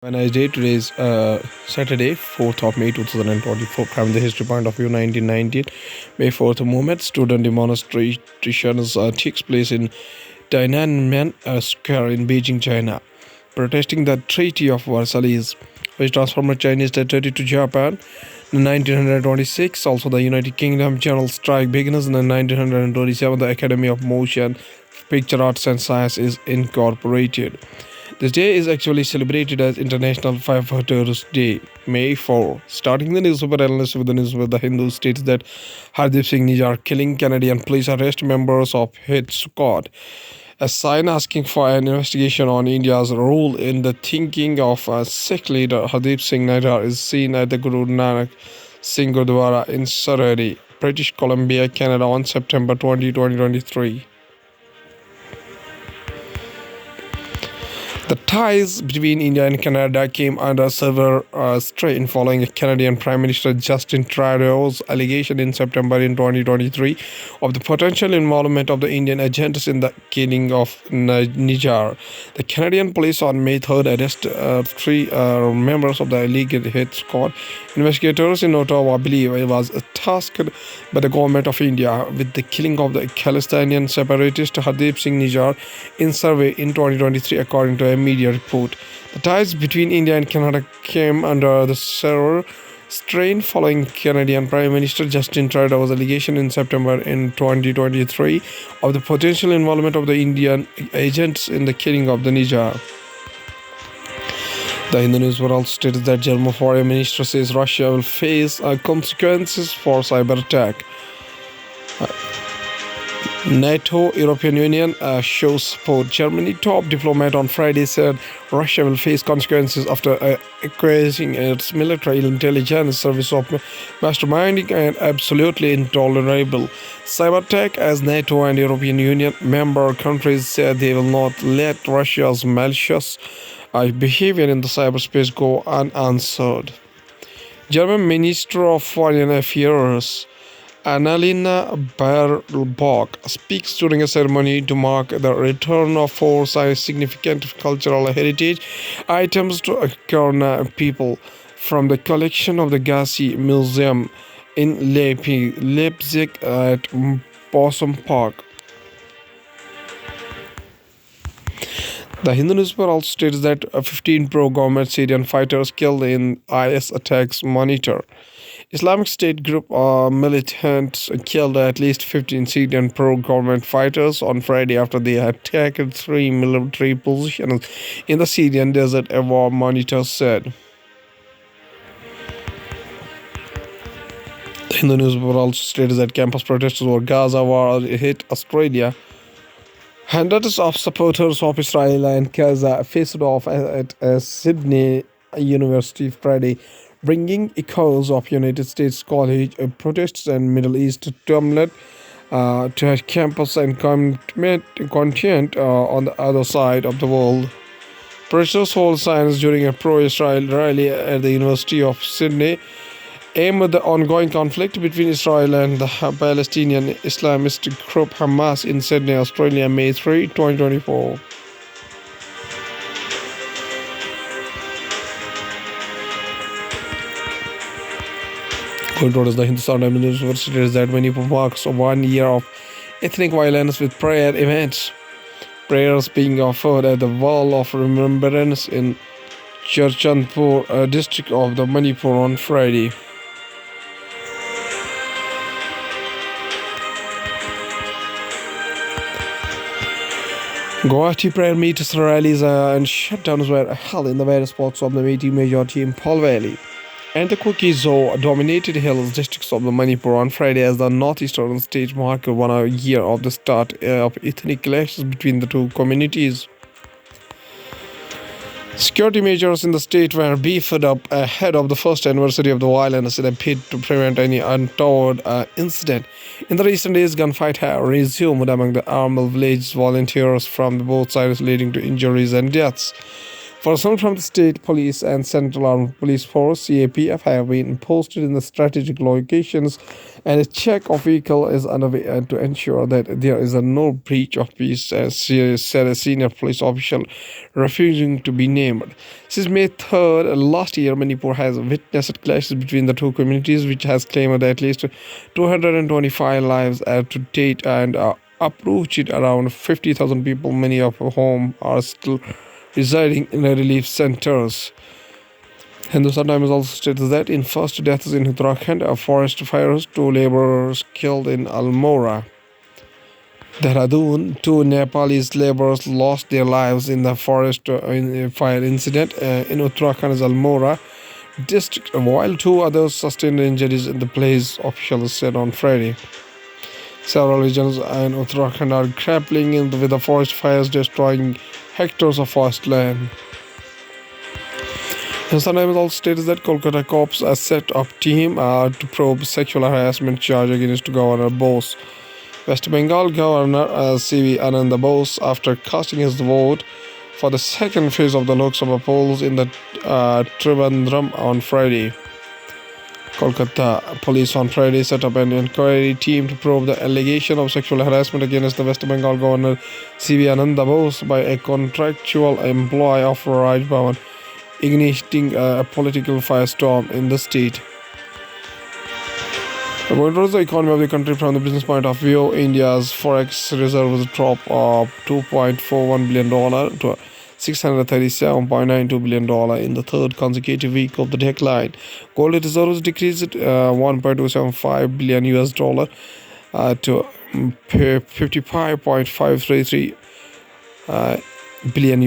Have a nice day. Today is Saturday, 4th of May 2024. From the history point of view, 1919, May 4th movement, student demonstrations takes place in Tiananmen Square in Beijing, China, protesting the Treaty of Versailles, which transformed Chinese territory to Japan. In 1926, also the United Kingdom general strike begins. In 1927, the Academy of Motion Picture Arts and Science is incorporated. This day is actually celebrated as International Firefighters Day, May 4. Starting the newspaper analyst with the newspaper, The Hindu states that Hardeep Singh Nijjar killing Canadian police arrest members of hit squad. A sign asking for an investigation on India's role in the thinking of a Sikh leader Hardeep Singh Nijjar is seen at the Guru Nanak Singh Gurdwara in Surrey, British Columbia, Canada on September 20, 2023. The ties between India and Canada came under severe strain following Canadian Prime Minister Justin Trudeau's allegation in September in 2023 of the potential involvement of the Indian agents in the killing of Nijar. The Canadian police on May 3rd arrested three members of the alleged hit squad. Investigators in Ottawa believe it was tasked by the government of India with the killing of the Khalistanian separatist Hardeep Singh Nijjar in survey in 2023, according to a media report. The ties between India and Canada came under the severe strain following Canadian Prime Minister Justin Trudeau's allegation in September in 2023 of the potential involvement of the Indian agents in the killing of the Nijjar. The Hindu newspaper also stated that German Foreign Minister says Russia will face consequences for cyber attack. NATO, European Union shows support. Germany top diplomat on Friday said Russia will face consequences after accusing its military intelligence service of masterminding and absolutely intolerable cyber attack, as NATO and European Union member countries said they will not let Russia's malicious behavior in the cyberspace go unanswered. German Minister of Foreign Affairs Annalena Baerbock speaks during a ceremony to mark the return of four significant cultural heritage items to Kurna people from the collection of the Gassi Museum in Leipzig at Possum Park. The Hindu newspaper also states that 15 pro-government Syrian fighters killed in IS attacks monitor. Islamic State group militants killed at least 15 Syrian pro-government fighters on Friday after they attacked three military positions in the Syrian desert, a war monitor said. The Hindu newspaper also states that campus protesters over Gaza war hit Australia. Hundreds of supporters of Israel and Gaza faced off at Sydney University Friday, bringing echoes of United States college protests and Middle East tumult to a campus and content on the other side of the world. Protesters hold signs during a pro-Israel rally at the University of Sydney, aimed at the ongoing conflict between Israel and the Palestinian Islamist group Hamas in Sydney, Australia, May 3, 2024. Going towards the Hindustan Times University is that Manipur marks 1 year of ethnic violence with prayer events. Prayers being offered at the Wall of Remembrance in Churchandpur district of the Manipur on Friday. Guwahati prayer meets, rallies and shutdowns were held in the various spots of the Meiteis majority in Paul Valley and the Kuki-Zo dominated hills districts of the Manipur on Friday as the northeastern state marked 1 year of the start of ethnic clashes between the two communities. Security measures in the state were beefed up ahead of the first anniversary of the violence in a bid to prevent any untoward incident. In the recent days, gunfight have resumed among the armed village volunteers from both sides, leading to injuries and deaths. Personnel from the state police and Central Armed Police Force (CAPF) have been posted in the strategic locations, and a check of vehicle is underway to ensure that there is no breach of peace, as said a senior police official refusing to be named. Since May 3rd last year, Manipur has witnessed clashes between the two communities, which has claimed at least 225 lives to date and uprooted around 50,000 people, many of whom are still residing in relief centers. Hindustan Times also states that in first deaths in Uttarakhand of forest fires, two laborers killed in Almora. Dehradun, two Nepalese laborers lost their lives in the forest fire incident in Uttarakhand's Almora district, while two others sustained injuries in the place, officials said on Friday. Several regions in Uttarakhand are grappling with the forest fires destroying hectares of forest land. Hindustan Times also states that Kolkata cops are set up team to probe sexual harassment charge against Governor Bose. West Bengal Governor C.V. Anand Bose, after casting his vote for the second phase of the Lok Sabha polls in the Trivandrum on Friday. Kolkata police on Friday set up an inquiry team to probe the allegation of sexual harassment against the West Bengal Governor C.V. Ananda Bose by a contractual employee of Raj Bhavan, igniting a political firestorm in the state. Going towards the economy of the country from the business point of view, India's forex reserves drop of $2.41 billion to $637.92 billion in the third consecutive week of the decline. Gold reserves decreased $1.275 billion to $55.533 billion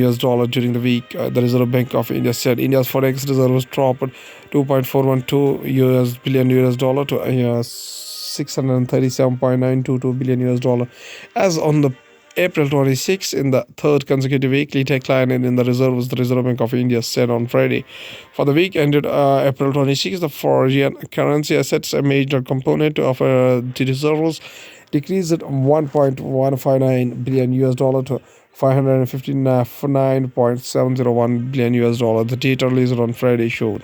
during the week. The Reserve Bank of India said India's forex reserves dropped $2.412 billion to $637.922 billion as on the April 26 in the third consecutive weekly decline in the reserves, the Reserve Bank of India said on Friday. For the week ended April 26, the foreign currency assets, a major component of the reserves, decreased $1.159 billion to $559.701 billion, the data released on Friday showed.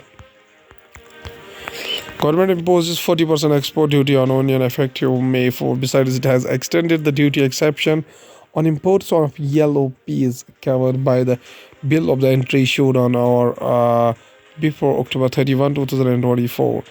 Government imposes 40% export duty on onion effective May 4. Besides, it has extended the duty exception on imports of yellow peas covered by the bill of the entry issued on or before October 31, 2024.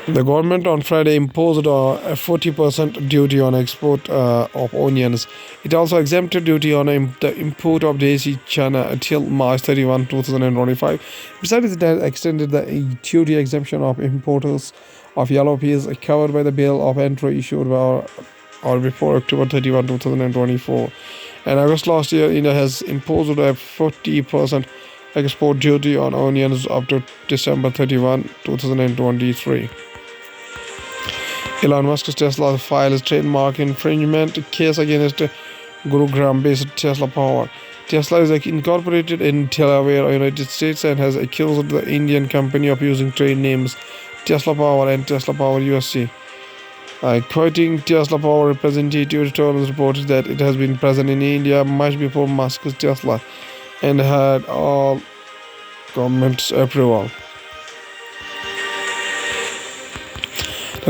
The government on Friday imposed a 40% duty on export of onions. It also exempted duty on the import of desi chana until March 31, 2025. Besides, it has extended the duty exemption of importers of yellow peas covered by the bill of entry issued or before October 31, 2024. In August last year, India has imposed a 40% export duty on onions up to December 31, 2023. Elon Musk's Tesla files trademark infringement case against Gurugram-based Tesla Power. Tesla is incorporated in Delaware, United States, and has accused the Indian company of using trade names Tesla Power and Tesla Power USA. Quoting Tesla Power representative, returns reported that it has been present in India much before Musk's Tesla and had all government's approval.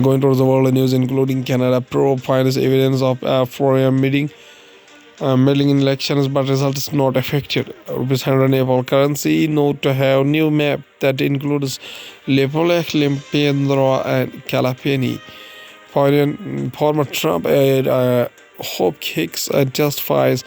Going towards the world news, including Canada probe finds evidence of foreign meddling in elections, but results not affected. Rupees 100 Nepal currency note to have new map that includes Lepolek, Limpendra, and Kalapeni. Former Trump aide Hope Hicks testifies.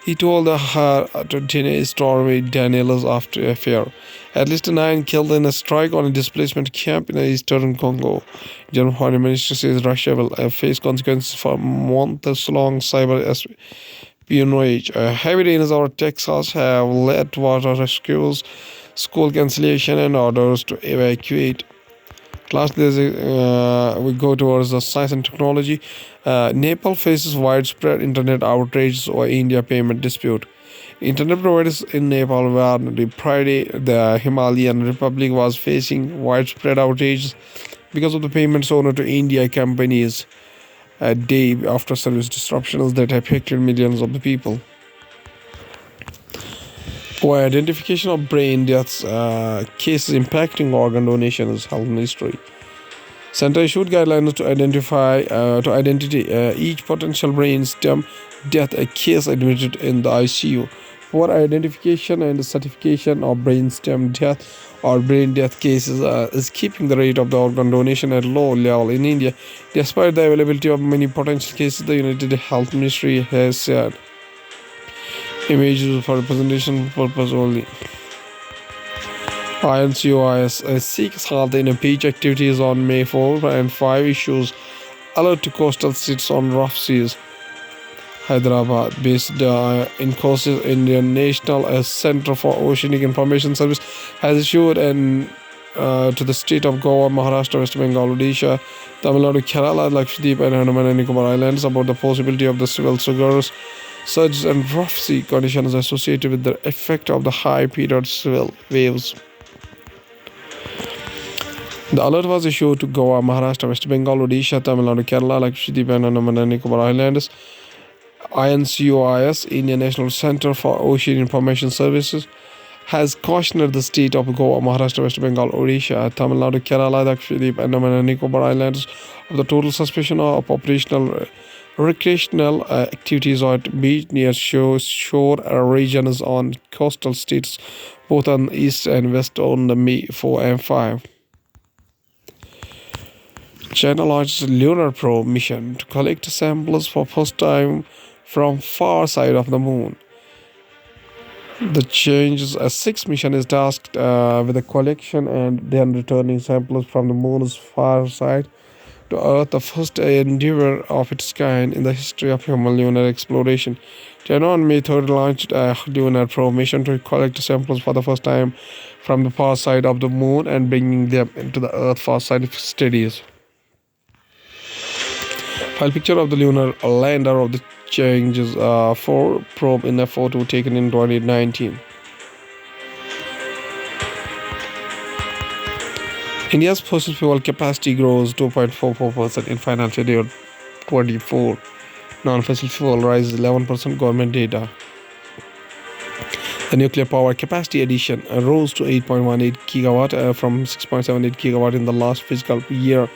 He told her to deny Stormy Daniels after affair. At least 9 killed in a strike on a displacement camp in eastern Congo. German Foreign Minister says Russia will face consequences for months-long cyber espionage. Heavy rains over Texas have led to water rescues, school cancellation, and orders to evacuate. Lastly, we go towards the science and technology. Nepal faces widespread internet outrage over India payment dispute. Internet providers in Nepal warned Friday the Himalayan Republic was facing widespread outrages because of the payments owed to India companies a day after service disruptions that affected millions of the people. Why identification of brain deaths cases impacting organ donation is health ministry. Center issued guidelines to identify each potential brain stem death a case admitted in the ICU. For identification and certification of brain stem death or brain death cases is keeping the rate of the organ donation at low level in India. Despite the availability of many potential cases, the United Health Ministry has said images for representation purpose only. INCOIS seeks health in beach activities on May 4 and 5 issues alert to coastal states on rough seas. Hyderabad, based in Coastal Indian National Center for Oceanic Information Service, has issued an to the state of Goa, Maharashtra, West Bengal, Odisha, Tamil Nadu, Kerala, Lakshadweep, and Andaman and Nicobar Islands about the possibility of the civil sugars, surges, and rough sea conditions associated with the effect of the high period civil waves. The alert was issued to Goa, Maharashtra, West Bengal, Odisha, Tamil Nadu, Kerala, Lakshadweep, and Andaman and Nicobar Islands. INCOIS, Indian National Center for Ocean Information Services, has cautioned the state of Goa, Maharashtra, West Bengal, Odisha, Tamil Nadu, Kerala, Lakshadweep, and Andaman and Nicobar Islands of the total suspicion of operational recreational activities at beach near shore regions on coastal states, both on east and west on the May 4 and 5. China launched a lunar probe mission to collect samples for first time from far side of the moon. The Changes 6 mission is tasked with the collection and then returning samples from the moon's far side to Earth, the first endeavor of its kind in the history of human lunar exploration. China on May 3rd launched a lunar probe mission to collect samples for the first time from the far side of the moon and bringing them into the Earth for scientific studies. File picture of the lunar lander of the Changes 4 probe in a photo taken in 2019. India's fossil fuel capacity grows 2.44% in financial year 24. Non-fossil fuel rises 11%, government data. The nuclear power capacity addition rose to 8.18 gigawatt from 6.78 gigawatt in the last fiscal year,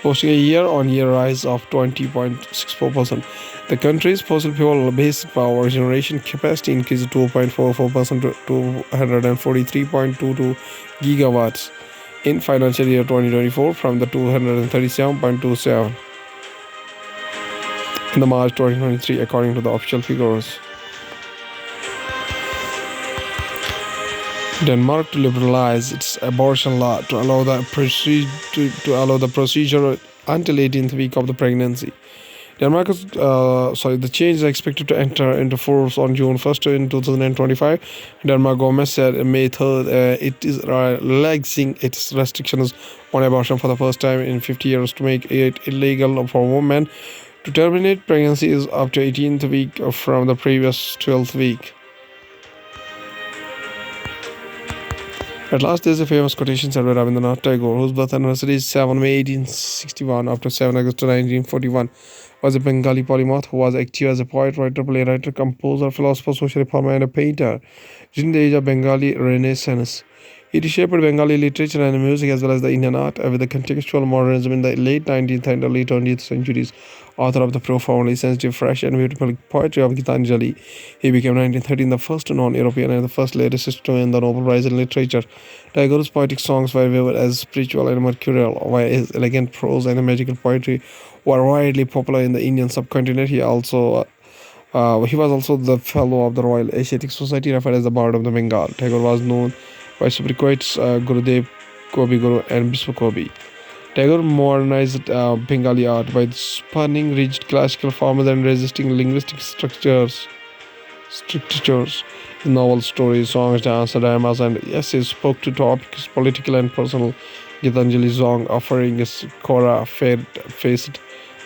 posting a year-on-year rise of 20.64%. The country's fossil fuel-based power generation capacity increased 2.44% to 243.22 gigawatts in financial year 2024 from the 237.27 in the March 2023, according to the official figures. Denmark to liberalize its abortion law to allow the procedure until 18th week of the pregnancy. The change is expected to enter into force on June 1st in 2025. Denmark government said May 3rd it is relaxing its restrictions on abortion for the first time in 50 years to make it illegal for women to terminate pregnancies up to 18th week from the previous 12th week. At last, there is a famous quotation said by Rabindranath Tagore, whose birth anniversary is 7 May 1861, after 7 August 1941, was a Bengali polymath who was active as a poet, writer, playwright, composer, philosopher, social reformer, and a painter during the age of Bengali Renaissance. He reshaped Bengali literature and music as well as the Indian art with the contextual modernism in the late 19th and early 20th centuries. Author of the profoundly sensitive, fresh, and beautiful poetry of Gitanjali, he became 1913 the first non-European and the first lyricist to win the Nobel Prize in Literature. Tagore's poetic songs were vivid as spiritual and mercurial, while his elegant prose and magical poetry were widely popular in the Indian subcontinent. He was also the fellow of the Royal Asiatic Society, referred as the Bard of the Bengal. Tagore was known by sobriquets Gurudev, Kobi Guru, and Biswa Kobi. Tagore modernized Bengali art by spurning rigid classical forms and resisting linguistic strictures. His novels, stories, songs, dance, dramas, and essays spoke to topics political and personal. Gitanjali's song offering is Kora, Fair-Faced,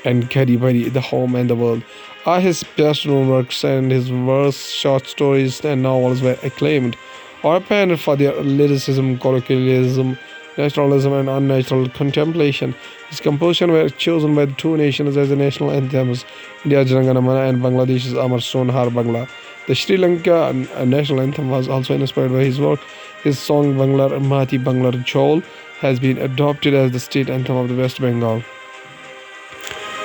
and Gari Bari, the home and the world, are his best known works, and his verse, short stories, and novels were acclaimed or panned for their lyricism, colloquialism, naturalism, and unnatural contemplation. His compositions were chosen by the two nations as the national anthems, India's Jana Gana Mana and Bangladesh's Amar Soon Har Bangla. The Sri Lanka national anthem was also inspired by his work. His song Banglar Mati Banglar Chol has been adopted as the state anthem of the West Bengal.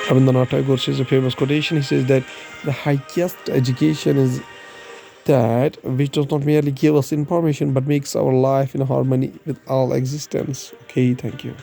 Rabindranath Tagore says a famous quotation. He says that the highest education is that which does not merely give us information but makes our life in harmony with all existence. Okay, thank you.